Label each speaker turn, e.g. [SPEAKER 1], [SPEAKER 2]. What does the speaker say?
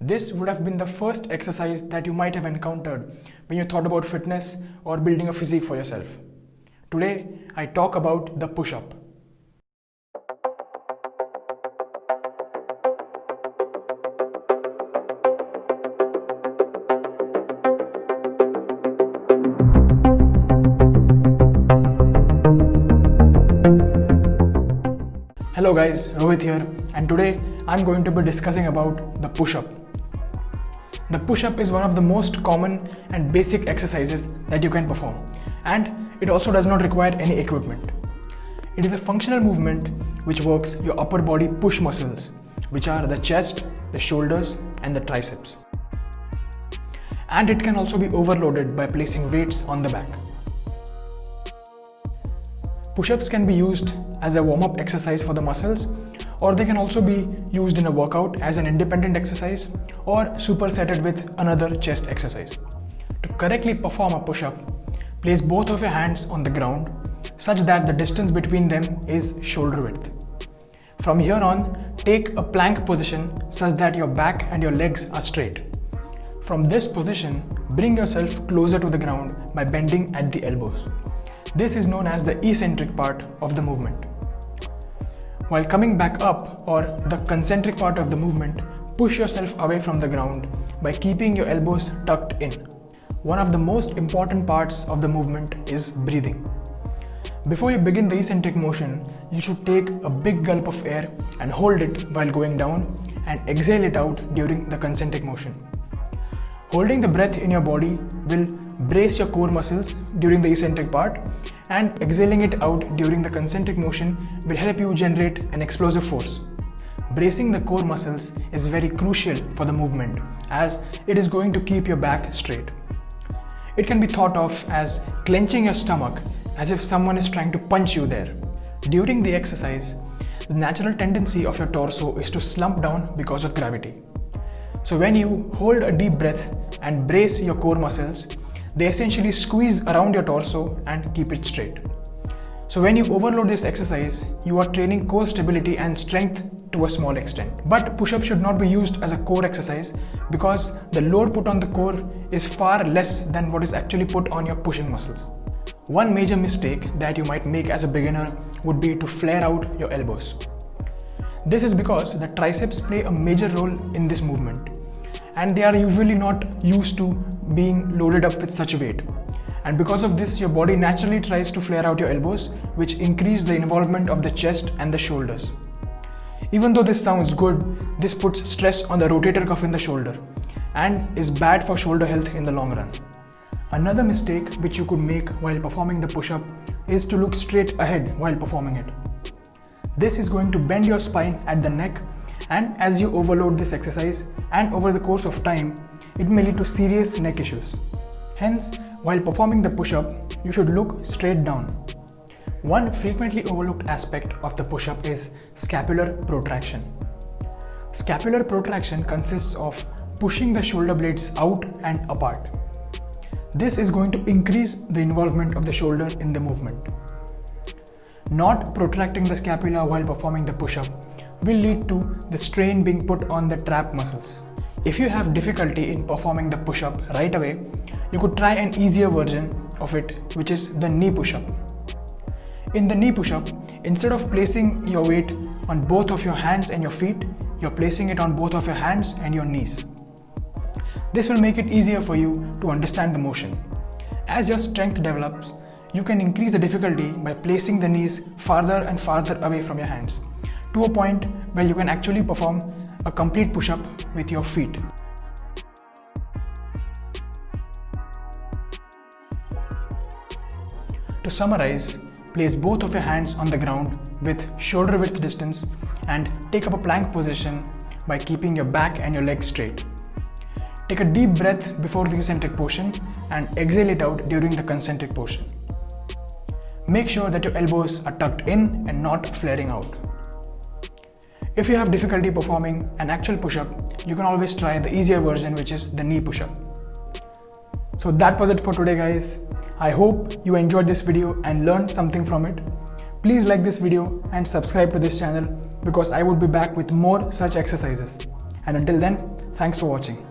[SPEAKER 1] This would have been the first exercise that you might have encountered when you thought about fitness or building a physique for yourself. Today, I talk about the push-up. Hello guys, Rohit here, and today I'm going to be discussing about the push-up. The push-up is one of the most common and basic exercises that you can perform, and it also does not require any equipment. It is a functional movement which works your upper body push muscles, which are the chest, the shoulders and the triceps. And it can also be overloaded by placing weights on the back. Push-ups can be used as a warm-up exercise for the muscles, or they can also be used in a workout as an independent exercise or supersetted with another chest exercise. To correctly perform a push-up, place both of your hands on the ground such that the distance between them is shoulder width. From here on, take a plank position such that your back and your legs are straight. From this position, bring yourself closer to the ground by bending at the elbows. This is known as the eccentric part of the movement. While coming back up, or the concentric part of the movement, push yourself away from the ground by keeping your elbows tucked in. One of the most important parts of the movement is breathing. Before you begin the eccentric motion, you should take a big gulp of air and hold it while going down and exhale it out during the concentric motion. Holding the breath in your body will brace your core muscles during the eccentric part, and exhaling it out during the concentric motion will help you generate an explosive force. Bracing the core muscles is very crucial for the movement, as it is going to keep your back straight. It can be thought of as clenching your stomach as if someone is trying to punch you there. During the exercise, the natural tendency of your torso is to slump down because of gravity. So when you hold a deep breath and brace your core muscles, they essentially squeeze around your torso and keep it straight. So when you overload this exercise, you are training core stability and strength to a small extent. But push-up should not be used as a core exercise because the load put on the core is far less than what is actually put on your pushing muscles. One major mistake that you might make as a beginner would be to flare out your elbows. This is because the triceps play a major role in this movement, and they are usually not used to being loaded up with such weight. And because of this, your body naturally tries to flare out your elbows, which increase the involvement of the chest and the shoulders. Even though this sounds good, this puts stress on the rotator cuff in the shoulder and is bad for shoulder health in the long run. Another mistake which you could make while performing the push-up is to look straight ahead while performing it. This is going to bend your spine at the neck, and as you overload this exercise and over the course of time, it may lead to serious neck issues. Hence, while performing the push-up, you should look straight down. One frequently overlooked aspect of the push-up is scapular protraction. Scapular protraction consists of pushing the shoulder blades out and apart. This is going to increase the involvement of the shoulder in the movement. Not protracting the scapula while performing the push-up will lead to the strain being put on the trap muscles. If you have difficulty in performing the push-up right away, you could try an easier version of it, which is the knee push-up. In the knee push-up, instead of placing your weight on both of your hands and your feet, you're placing it on both of your hands and your knees. This will make it easier for you to understand the motion. As your strength develops, you can increase the difficulty by placing the knees farther and farther away from your hands, to a point where you can actually perform a complete push-up with your feet. To summarize, place both of your hands on the ground with shoulder width distance and take up a plank position by keeping your back and your legs straight. Take a deep breath before the eccentric portion and exhale it out during the concentric portion. Make sure that your elbows are tucked in and not flaring out. If you have difficulty performing an actual push-up, you can always try the easier version, which is the knee push-up. So that was it for today, guys. I hope you enjoyed this video and learned something from it. Please like this video and subscribe to this channel because I would be back with more such exercises. And until then, Thanks for watching.